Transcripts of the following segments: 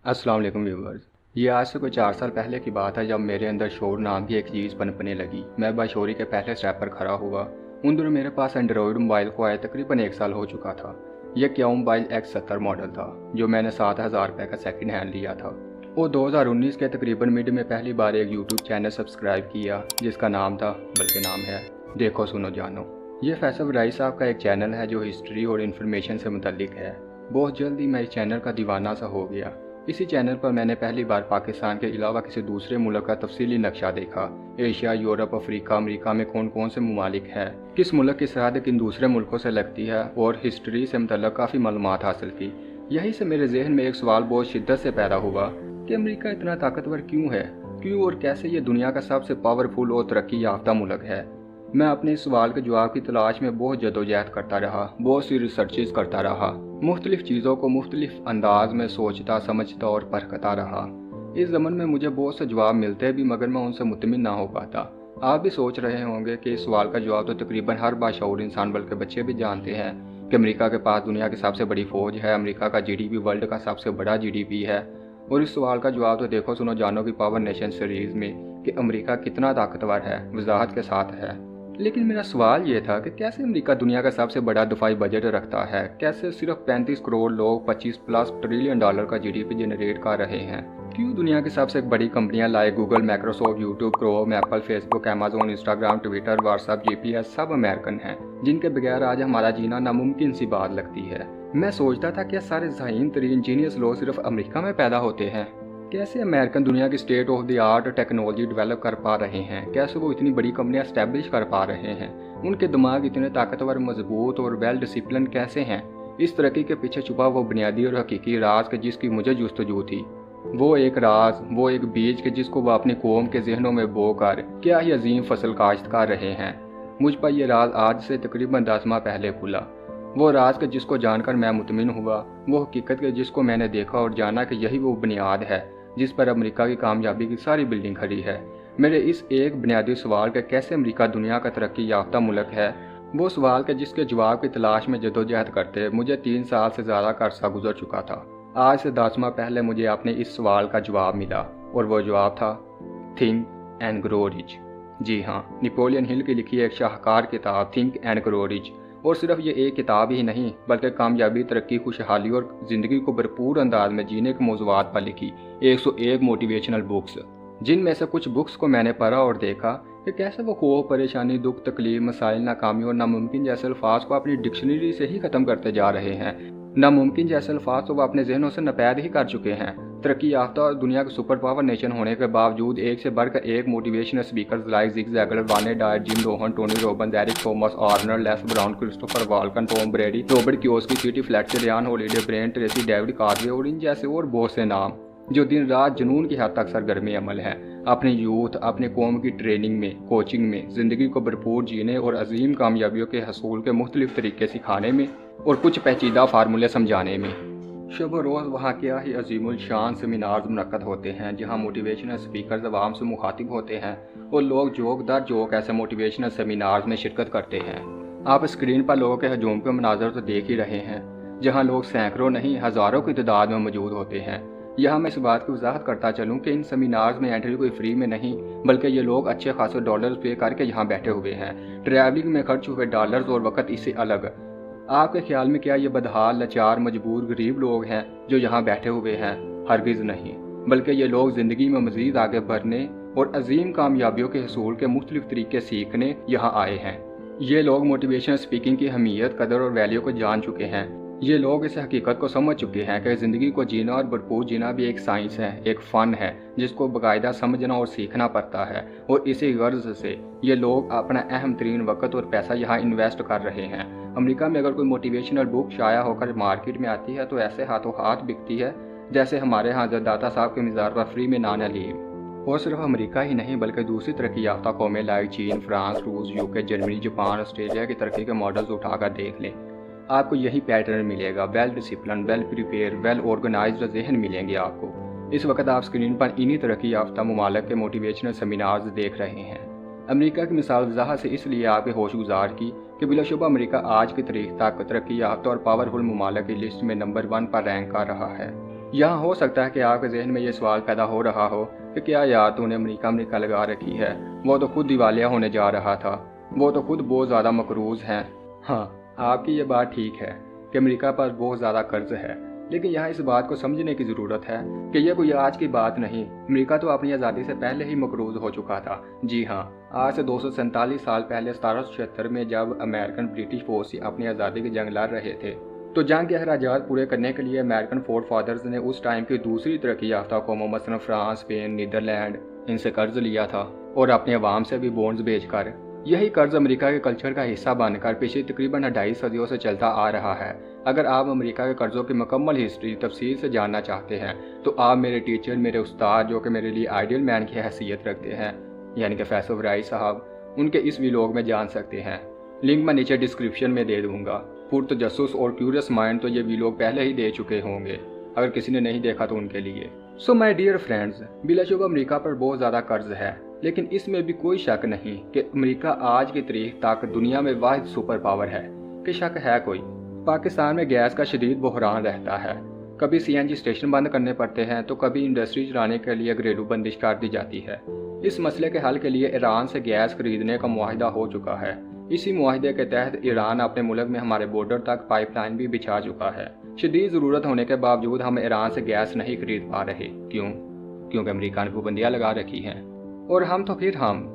अस्सलाम वालेकुम व्यूवर्स। ये आज से कोई 4 साल पहले की बात है जब मेरे अंदर शोर नाम की एक चीज़ पनपने लगी। मैं बाशोरी के पहले स्टेप पर खड़ा हुआ। उन दिनों मेरे पास एंड्रॉयड मोबाइल को आए तकरीबन 1 साल हो चुका था। यह क्याओ मोबाइल X70 मॉडल था जो मैंने 7,000 रुपये का सेकंड हैंड लिया था। वो 2019 के तकरीबन मिड में पहली बार एक यूट्यूब चैनल सब्सक्राइब किया जिसका नाम था, बल्कि नाम है, देखो सुनो जानो। ये फैसल राय साहब का एक चैनल है जो हिस्ट्री और इन्फॉर्मेशन से मुतल्लिक है। बहुत जल्द ही मैं इस चैनल का दीवाना सा हो गया। इसी चैनल पर मैंने पहली बार पाकिस्तान के अलावा किसी दूसरे मुल्क का तफसीली नक्शा देखा। एशिया, यूरोप, अफ्रीका, अमेरिका में कौन कौन से ममालिक हैं, किस मुल्क की सरहद किन दूसरे मुल्कों से लगती है, और हिस्ट्री से मुतल्लिक काफ़ी मालूमात हासिल की। यहीं से मेरे जहन में एक सवाल बहुत शिद्दत से पैदा हुआ कि अमेरिका इतना ताकतवर क्यों है, क्यों और कैसे ये दुनिया का सबसे पावरफुल और तरक्की याफ्ता मुल्क है। मैं अपने इस सवाल के जवाब की तलाश में बहुत जदोजहद करता रहा, बहुत सी रिसर्चेस करता रहा, मुख्तलिफ चीज़ों को मुख्तलिफ अंदाज में सोचता समझता और परखता रहा। इस ज़मन में मुझे बहुत से जवाब मिलते भी, मगर मैं उनसे मुतमिन ना हो पाता। आप भी सोच रहे होंगे कि इस सवाल का जवाब तो तकरीबन हर बाशऊर इंसान बल्कि बच्चे भी जानते हैं कि अमेरिका के पास दुनिया की सबसे बड़ी फ़ौज है, अमेरिका का GDP वर्ल्ड का सबसे बड़ा GDP है। और इस सवाल का जवाब तो देखो सुनो जानो की पावर नेशन सीरीज़ में कि अमेरिका कितना ताकतवर है वजाहत के साथ है। लेकिन मेरा सवाल ये था कि कैसे अमेरिका दुनिया का सबसे बड़ा दफाई बजट रखता है, कैसे सिर्फ 35 करोड़ लोग 25+ ट्रिलियन डॉलर का GDP जनरेट कर रहे हैं, क्यों दुनिया की सबसे बड़ी कंपनियां like Google, Microsoft, YouTube, Chrome, Apple, Facebook, Amazon, Instagram, Twitter, WhatsApp, GPS सब अमेरिकन हैं, जिनके बगैर आज हमारा जीना नामुमकिन सी बात लगती है। मैं सोचता था कि सारे ज़हीन तरीन जीनियस लोग सिर्फ अमेरिका में पैदा होते हैं। कैसे अमेरिकन दुनिया की state of the art technology develop कर पा रहे हैं, कैसे वो इतनी बड़ी कंपनियां स्टैब्लिश कर पा रहे हैं, उनके दिमाग इतने ताकतवर, मजबूत और वेल डिसिप्लिन कैसे हैं। इस तरक्की के पीछे छुपा वो बुनियादी और हकीकी राज के जिसकी मुझे जुस्तजू थी। वो एक राज, वो एक बीज के जिसको वो अपनी कौम के जहनों में बो कर क्या ही अजीम फसल काश्त कर रहे हैं। मुझ पर यह राज आज से तकरीबन 10 माह पहले खुला। वो राज के जिसको जानकर मैं मुतमिन हुआ, वो हकीकत के जिसको मैंने देखा और जाना कि यही वो बुनियाद है जिस पर अमेरिका की कामयाबी की सारी बिल्डिंग खड़ी है। मेरे इस एक बुनियादी सवाल के कैसे अमेरिका दुनिया का तरक्की याफ्ता मुल्क है, वो सवाल के जिसके जवाब की तलाश में जदोजहद करते मुझे 3 साल से ज़्यादा का अरसा गुजर चुका था। आज से 10 माह पहले मुझे अपने इस सवाल का जवाब मिला, और वो जवाब था थिंक एंड ग्रो रिच। जी हाँ, नेपोलियन हिल की लिखी एक शाहकार किताब थिंक एंड ग्रो रिच। और सिर्फ ये एक किताब ही नहीं बल्कि कामयाबी, तरक्की, खुशहाली और ज़िंदगी को भरपूर अंदाज में जीने के मौज़ूआत पर लिखी 101 मोटिवेशनल बुक्स, जिनमें से कुछ बुक्स को मैंने पढ़ा और देखा कि कैसे वो खौफ, परेशानी, दुख, तकलीफ, मसाइल, नाकामी और नामुमकिन जैसे अल्फाज को अपनी डिक्शनरी से ही ख़त्म करते जा रहे हैं। नामुमकिन जैसे अल्फाज तो वो अपने जहनों से नपैद ही कर चुके हैं। तरक्की याफ्ता और दुनिया के सुपर पावर नेशन होने के बावजूद एक से बढ़कर एक motivational speakers like Zig Ziglar, Wayne Dyer, Jim Rohn, Tony Robbins, Eric Thomas, Arnold, Les Brown, Christopher Walken, Tom Brady, Robert Kiyosaki, CT Fletcher, Ryan Holiday, Brian Tracy, David Carvey और इन जैसे और बहुत से नाम जो दिन रात जुनून की हद तक सरगर्मी अमल हैं, अपनी यूथ, अपने कौम की ट्रेनिंग में, कोचिंग में, ज़िंदगी को भरपूर जीने और अजीम कामयाबियों के हसूल के मुख्तलिफ तरीके सिखाने में और कुछ पेचीदा फार्मूले समझाने में। शब रोज़ वहाँ क्या ही अजीमुल शान सेमिनार्स मुनक्कद होते हैं जहाँ मोटिवेशनल स्पीकर्स अवाम से मुखातिब होते हैं और लोग जोक दर जोक ऐसे मोटिवेशनल सेमिनार्स में शिरकत करते हैं। आप स्क्रीन पर लोगों के हजूम के मनाजर तो देख ही रहे हैं, जहाँ लोग सैकड़ों नहीं हज़ारों की तादाद में मौजूद होते हैं। यहाँ मैं इस बात की वजाहत करता चलूँ कि इन सेमिनार्स में एंट्री कोई फ्री में नहीं, बल्कि ये लोग अच्छे खासे डॉलर्स पे करके यहाँ बैठे हुए हैं। ट्रैवलिंग में खर्च हुए डॉलर्स और वक़्त इससे अलग। आपके ख्याल में क्या ये बदहाल, लाचार, मजबूर, गरीब लोग हैं जो यहाँ बैठे हुए हैं? हरगिज़ नहीं, बल्कि ये लोग ज़िंदगी में मज़ीद आगे बढ़ने और अजीम कामयाबियों के हसूल के मुख्तलिफ तरीके सीखने यहाँ आए हैं। ये लोग मोटिवेशनल स्पीकिंग की अहमियत, कदर और वैल्यू को जान चुके हैं। ये लोग इस हकीकत को समझ चुके हैं कि ज़िंदगी को जीना और भरपूर जीना भी एक साइंस है, एक फ़न है जिसको बाकायदा समझना और सीखना पड़ता है। और इसी गर्ज से ये लोग अपना अहम तरीन वक़्त और पैसा यहाँ इन्वेस्ट कर रहे हैं। अमेरिका में अगर कोई मोटिवेशनल बुक शाया होकर मार्केट में आती है तो ऐसे हाथों हाथ बिकती है जैसे हमारे यहाँ दाता साहब के मिज़ार पर फ्री में नाना लीव। और सिर्फ अमेरिका ही नहीं बल्कि दूसरी तरक्की याफ्ता कौमें लाइक चीन, फ्रांस, रूस, UK, जर्मनी, जापान, ऑस्ट्रेलिया की तरक्की के मॉडल्स उठाकर देख लें, आपको यही पैटर्न मिलेगा। Well discipline, well prepare, well organized जहन मिलेंगे आपको। इस वक्त आप स्क्रीन पर इन्हीं तरक्की याफ्ता ममालिक के मोटिवेशनल सेमिनार्स देख रहे हैं। अमेरिका की मिसाल वजाहत से इसलिए आपके होश गुजार की कि बिलाशुबा अमेरिका आज की तारीख तक तरक्की याफ्ता और पावरफुल ममालिक की लिस्ट में नंबर 1 पर रैंक कर रहा है। यहाँ हो सकता है कि आपके जहन में ये सवाल पैदा हो रहा हो कि क्या यार तूने अमरीका लगा रखी है, वो तो खुद दिवालिया होने जा रहा था, वो तो खुद बहुत ज़्यादा मकरूज़ हैं। हाँ, आपकी ये बात ठीक है कि अमेरिका पर बहुत ज़्यादा कर्ज है, लेकिन यहाँ इस बात को समझने की ज़रूरत है कि यह कोई आज की बात नहीं। अमेरिका तो अपनी आज़ादी से पहले ही मकरूज़ हो चुका था। जी हाँ, आज से 247 साल पहले 1776 में जब अमेरिकन ब्रिटिश फोर्स अपनी आज़ादी की जंग लड़ रहे थे, तो जंग के अखराजात पूरे करने के लिए अमेरिकन फोर्ड फादर्स ने उस टाइम की दूसरी तरक्की याफ्ता कौमों मसलन फ्रांस, स्पेन, नीदरलैंड, इनसे कर्ज लिया था और अपने अवाम से भी बॉन्ड्स बेचकर। यही कर्ज अमेरिका के कल्चर का हिस्सा बनकर पिछली तकरीबन 2.5 सदियों से चलता आ रहा है। अगर आप अमेरिका के कर्जों की मुकम्मल हिस्ट्री तफसील से जानना चाहते हैं तो आप मेरे टीचर, मेरे उस्ताद, जो कि मेरे लिए आइडियल मैन की हैसियत रखते हैं, यानी कि फैसल वराई साहब, उनके इस व्लॉग में जान सकते हैं। लिंक मैं नीचे डिस्क्रिप्शन में दे दूंगा। पुरतजस्सुस और क्यूरियस माइंड तो ये व्लॉग पहले ही दे चुके होंगे, अगर किसी ने नहीं देखा तो उनके लिए। सो माय डियर फ्रेंड्स, बिलाशुबा अमेरिका पर बहुत ज़्यादा कर्ज है, लेकिन इसमें भी कोई शक नहीं कि अमेरिका आज की तारीख तक दुनिया में वाहिद सुपर पावर है। कि शक है कोई? पाकिस्तान में गैस का शदीद बहरान रहता है, कभी CNG स्टेशन बंद करने पड़ते हैं तो कभी इंडस्ट्री चलाने के लिए घरेलू बंदिश कर दी जाती है। इस मसले के हल के लिए ईरान से गैस खरीदने का मुआहिदा हो चुका है। इसी मुआहिदे के तहत ईरान अपने मुल्क में हमारे बॉर्डर तक पाइपलाइन भी बिछा चुका है। शदीद ज़रूरत होने के बावजूद हम ईरान से गैस नहीं खरीद पा रहे। क्यों? क्योंकि अमेरिका ने पाबंदियां लगा रखी हैं। और हम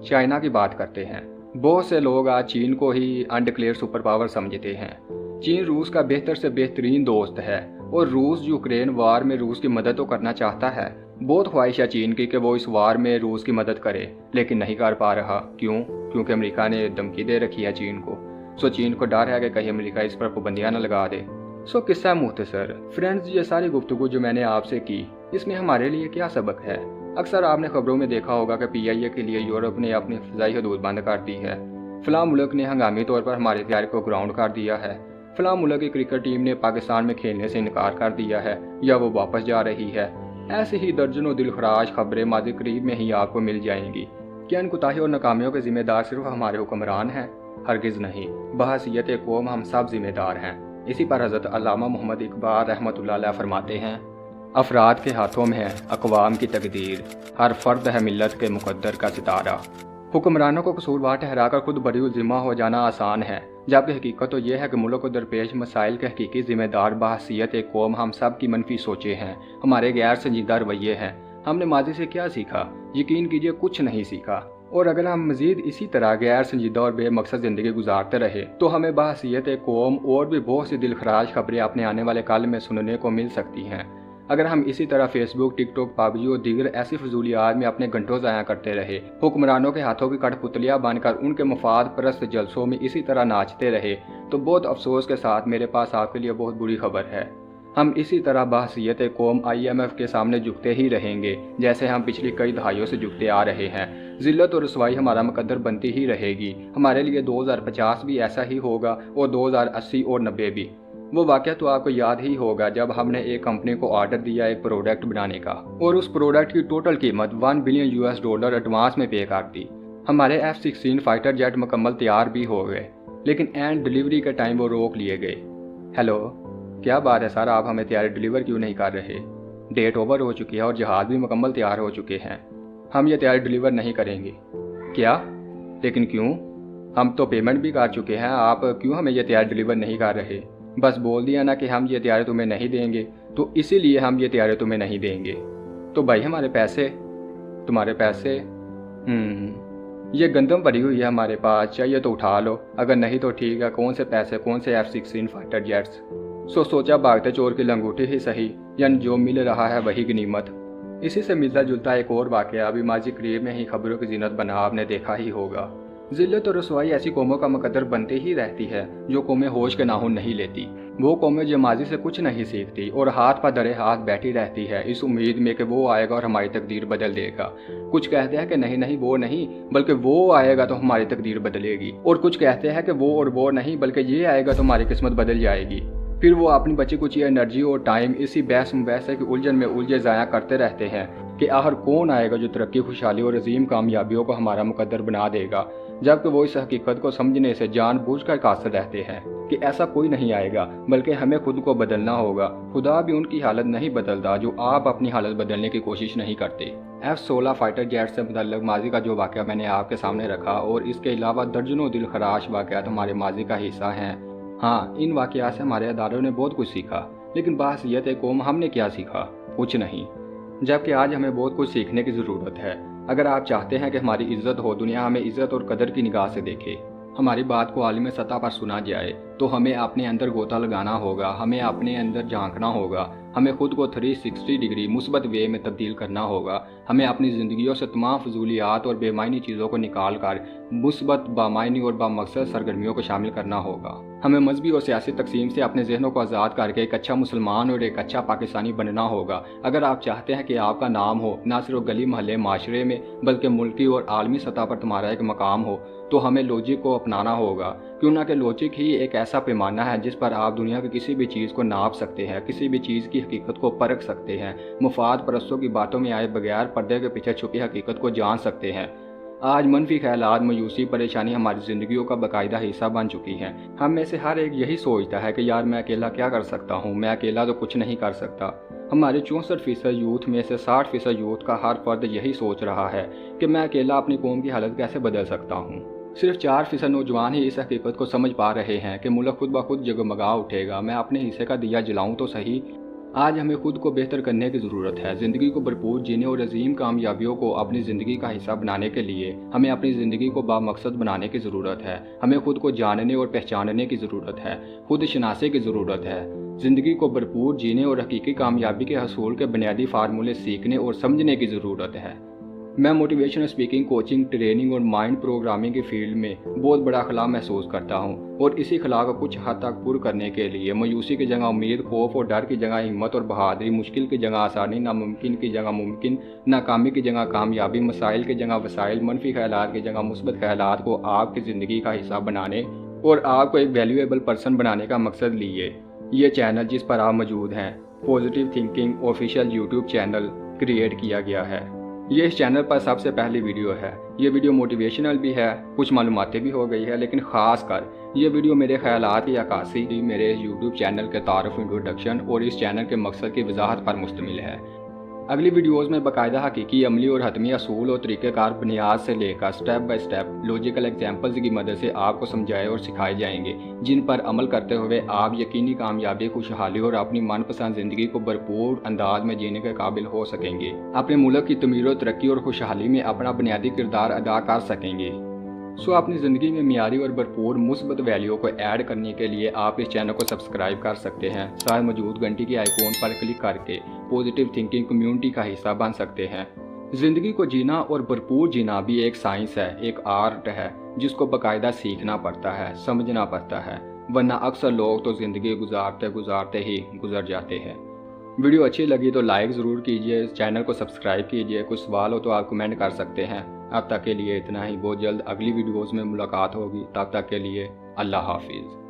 चाइना की बात करते हैं। बहुत से लोग आज चीन को ही अनडिक्लेयर सुपर पावर समझते हैं। चीन रूस का बेहतर से बेहतरीन दोस्त है और रूस यूक्रेन वार में रूस की मदद तो करना चाहता है। बहुत ख्वाहिश है चीन की कि वो इस वार में रूस की मदद करे, लेकिन नहीं कर पा रहा। क्यों? क्योंकि अमेरिका ने धमकी दे रखी है चीन को। सो चीन को डर है कि कहीं अमेरिका इस पर पाबंदियां न लगा दे। सो किस्सा मुख्तसर फ्रेंड्स, ये सारी गुफ्तगू जो मैंने आपसे की, इसमें हमारे लिए क्या सबक है? अक्सर आपने खबरों में देखा होगा कि PIA के लिए यूरोप ने अपनी फ़िज़ाई हदूद बंद कर दी है। फ़लाँ मुल्क ने हंगामी तौर पर हमारे तैयारी को ग्राउंड कर दिया है। फ़लाँ मुल्क की क्रिकेट टीम ने पाकिस्तान में खेलने से इनकार कर दिया है या वो वापस जा रही है। ऐसे ही दर्जनों दिलखराज खबरें माज़ी करीब में ही आपको मिल जाएंगी। क्या इन कोताही और नाकामियों के ज़िम्मेदार सिर्फ हमारे हुक्मरान हैं? हरगिज़ नहीं, बहसीयत कौम हम सब ज़िम्मेदार हैं। इसी पर हज़रत अल्लामा मोहम्मद इकबाल रहमतुल्लाह अलैह फरमाते हैं, अफराद के हाथों में है अक़वाम की तकदीर, हर फर्द है मिल्लत के मुक़द्दर का सितारा। हुक्मरानों को कसूरवार ठहराकर खुद बरी ज़िम्मा हो जाना आसान है, जबकि हकीकत तो यह है कि मुल्क को दरपेश मसाइल के हकीकी ज़िम्मेदार बहसीयत कौम हम सब की मनफी सोचे हैं, हमारे गैर संजीदा रवैये हैं। हमने माजी से क्या सीखा? यकीन कीजिए कुछ नहीं सीखा। और अगर हम मज़ीद इसी तरह गैर संजीदा और बेमकसद ज़िंदगी गुजारते रहे तो हमें बहसीयत कौम और भी बहुत सी दिलखराज खबरें अपने आने वाले कल में सुनने को मिल सकती हैं। अगर हम इसी तरह फेसबुक, टिकटॉक, पबजी और दीगर ऐसी फजूलियात में अपने घंटों ज़ाया करते रहे, हुक्मरानों के हाथों की कठपुतलियाँ बनकर उनके मफाद परस्त जलसों में इसी तरह नाचते रहे, तो बहुत अफसोस के साथ मेरे पास आपके लिए बहुत बुरी खबर है। हम इसी तरह बहसीयत कौम IMF के सामने झुकते ही रहेंगे, जैसे हम पिछली कई दहाइयों से झुकते आ रहे हैं। ज़िल्लत और रसवाई हमारा मुकद्दर बनती ही रहेगी। हमारे लिए 2050 भी ऐसा ही होगा और 2080 और 90 भी। वो वाक़या तो आपको याद ही होगा जब हमने एक कंपनी को ऑर्डर दिया एक प्रोडक्ट बनाने का और उस प्रोडक्ट की टोटल कीमत $1 बिलियन एडवांस में पे कर दी। हमारे F-16 फाइटर जेट मुकम्मल तैयार भी हो गए, लेकिन एंड डिलीवरी के टाइम वो रोक लिए गए। हेलो, क्या बात है सर, आप हमें तैयारी डिलीवर क्यों नहीं कर रहे? डेट ओवर हो चुकी है और जहाज़ भी मुकम्मल तैयार हो चुके हैं। हम ये तैयारी डिलीवर नहीं करेंगे। क्या? लेकिन क्यों? हम तो पेमेंट भी कर चुके हैं, आप क्यों हमें ये तैयारी डिलीवर नहीं कर रहे? बस बोल दिया ना कि हम ये तैयारी तुम्हें नहीं देंगे, तो इसीलिए हम ये तैयारी तुम्हें नहीं देंगे। तो भाई हमारे पैसे? तुम्हारे पैसे? ये गंदम पड़ी हुई है हमारे पास, चाहिए तो उठा लो, अगर नहीं तो ठीक है। कौन से पैसे? कौन से F-16 फाइटर जेट्स? सोचा भागते चोर की लंगूठी ही सही, यानी जो मिल रहा है वही गनीमत। इसी से मिलता जुलता एक और वाक़या अभी माजी करीब में ही खबरों की जीनत बना आपने देखा ही होगा। ज़िल्लत और रसवाई ऐसी कौमों का मुकद्दर बनती ही रहती है जो कौमें होश के नाखून नहीं लेती। वो कौमें जो माजी से कुछ नहीं सीखती और हाथ पर धरे हाथ बैठी रहती है इस उम्मीद में कि वो आएगा और हमारी तकदीर बदल देगा। कुछ कहते हैं कि नहीं वो नहीं, बल्कि वो आएगा तो हमारी तकदीर बदलेगी, और कुछ कहते हैं कि वो नहीं, बल्कि ये आएगा तो हमारी किस्मत बदल जाएगी। फिर वो अपनी बची कुछ एनर्जी और टाइम इसी बहस मुबहसे की उलझन में उलझे ज़ाया करते रहते हैं। کہ آخر کون آئے گا جو ترقی، خوشحالی اور عظیم کامیابیوں کو ہمارا مقدر بنا دے گا، جبکہ وہ اس حقیقت کو سمجھنے سے جان بوجھ کر قاصر رہتے ہیں کہ ایسا کوئی نہیں آئے گا، بلکہ ہمیں خود کو بدلنا ہوگا۔ خدا بھی ان کی حالت نہیں بدلتا جو آپ اپنی حالت بدلنے کی کوشش نہیں کرتے۔ F-16 فائٹر جیٹ سے متعلق ماضی کا جو واقعہ میں نے آپ کے سامنے رکھا اور اس کے علاوہ درجنوں دل خراش واقعات ہمارے ماضی کا حصہ ہیں۔ ہاں، ان واقعات سے ہمارے اداروں نے بہت کچھ سیکھا، لیکن بحیثیت قوم ہم نے کیا سیکھا؟ کچھ نہیں۔ جبکہ آج ہمیں بہت کچھ سیکھنے کی ضرورت ہے۔ اگر آپ چاہتے ہیں کہ ہماری عزت ہو، دنیا ہمیں عزت اور قدر کی نگاہ سے دیکھے، ہماری بات کو عالمی سطح پر سنا جائے، تو ہمیں اپنے اندر غوطہ لگانا ہوگا، ہمیں اپنے اندر جھانکنا ہوگا، ہمیں خود کو 360 ڈگری مثبت وے میں تبدیل کرنا ہوگا، ہمیں اپنی زندگیوں سے تمام فضولیات اور بے معنی چیزوں کو نکال کر مثبت، بامعنی اور بامقصد سرگرمیوں کو شامل کرنا ہوگا۔ ہمیں مذہبی اور سیاسی تقسیم سے اپنے ذہنوں کو آزاد کر کے ایک اچھا مسلمان اور ایک اچھا پاکستانی بننا ہوگا۔ اگر آپ چاہتے ہیں کہ آپ کا نام ہو، نہ صرف گلی محلے معاشرے میں بلکہ ملکی اور عالمی سطح پر تمہارا ایک مقام ہو، تو ہمیں لوجک کو اپنانا ہوگا، کیوں نہ کہ لوجک ہی ایک ایسا پیمانہ ہے جس پر آپ دنیا کی کسی بھی چیز کو ناپ سکتے ہیں، کسی بھی چیز کی حقیقت کو پرکھ سکتے ہیں، مفاد پرستوں کی باتوں میں آئے بغیر پردے کے پیچھے چھپی حقیقت کو جان سکتے ہیں۔ آج منفی خیالات، مایوسی، پریشانی ہماری زندگیوں کا باقاعدہ حصہ بن چکی ہیں۔ ہم میں سے ہر ایک یہی سوچتا ہے کہ یار میں اکیلا کیا کر سکتا ہوں، میں اکیلا تو کچھ نہیں کر سکتا۔ ہمارے 64% یوتھ میں سے 60% یوتھ کا ہر فرد یہی سوچ رہا ہے کہ میں اکیلا اپنی قوم کی حالت کیسے بدل سکتا ہوں۔ صرف 4% نوجوان ہی اس حقیقت کو سمجھ پا رہے ہیں کہ ملک خود بخود جگمگا اٹھے گا، میں اپنے حصے کا دیا جلاؤں تو صحیح۔ آج ہمیں خود کو بہتر کرنے کی ضرورت ہے۔ زندگی کو بھرپور جینے اور عظیم کامیابیوں کو اپنی زندگی کا حصہ بنانے کے لیے ہمیں اپنی زندگی کو بامقصد بنانے کی ضرورت ہے۔ ہمیں خود کو جاننے اور پہچاننے کی ضرورت ہے، خود شناسی کی ضرورت ہے۔ زندگی کو بھرپور جینے اور حقیقی کامیابی کے حصول کے بنیادی فارمولے سیکھنے اور سمجھنے کی ضرورت ہے۔ میں موٹیویشنل اسپیکنگ، کوچنگ، ٹریننگ اور مائنڈ پروگرامنگ کی فیلڈ میں بہت بڑا خلا محسوس کرتا ہوں، اور اسی خلا کو کچھ حد تک پر کرنے کے لیے مایوسی کی جگہ امید، خوف اور ڈر کی جگہ ہمت اور بہادری، مشکل کی جگہ آسانی، ناممکن کی جگہ ممکن، ناکامی کی جگہ کامیابی، مسائل کی جگہ وسائل، منفی خیالات کی جگہ مثبت خیالات کو آپ کی زندگی کا حصہ بنانے اور آپ کو ایک ویلیویبل پرسن بنانے کا مقصد لیے یہ چینل جس پر آپ موجود ہیں، positive thinking official YouTube channel create کیا گیا ہے۔ یہ اس چینل پر سب سے پہلی ویڈیو ہے۔ یہ ویڈیو موٹیویشنل بھی ہے، کچھ معلوماتی بھی ہو گئی ہے، لیکن خاص کر یہ ویڈیو میرے خیالات کی عکاسی، میرے یوٹیوب چینل کے تعارف، انٹروڈکشن اور اس چینل کے مقصد کی وضاحت پر مشتمل ہے۔ اگلی ویڈیوز میں باقاعدہ حقیقی، عملی اور حتمی اصول اور طریقہ کار بنیاد سے لے کر step by step logical examples کی مدد سے آپ کو سمجھائے اور سکھائے جائیں گے، جن پر عمل کرتے ہوئے آپ یقینی کامیابی، خوشحالی اور اپنی من پسند زندگی کو بھرپور انداز میں جینے کے قابل ہو سکیں گے، اپنے ملک کی تعمیر و ترقی اور خوشحالی میں اپنا بنیادی کردار ادا کر سکیں گے۔ اپنی زندگی میں معیاری اور بھرپور مثبت ویلیو کو ایڈ کرنے کے لیے آپ اس چینل کو سبسکرائب کر سکتے ہیں، ساتھ موجود گھنٹی کی آئیکن پر کلک کر کے پازیٹیو تھنکنگ کمیونٹی کا حصہ بن سکتے ہیں۔ زندگی کو جینا اور بھرپور جینا بھی ایک سائنس ہے، ایک آرٹ ہے جس کو باقاعدہ سیکھنا پڑتا ہے، سمجھنا پڑتا ہے، ورنہ اکثر لوگ تو زندگی گزارتے ہی گزر جاتے ہیں۔ ویڈیو اچھی لگی تو لائک ضرور کیجئے، اس چینل کو سبسکرائب کیجئے، کچھ سوال ہو تو آپ کمنٹ کر سکتے ہیں۔ اب تک کے لیے اتنا ہی، بہت جلد اگلی ویڈیوز میں ملاقات ہوگی، تب تک کے لیے اللہ حافظ۔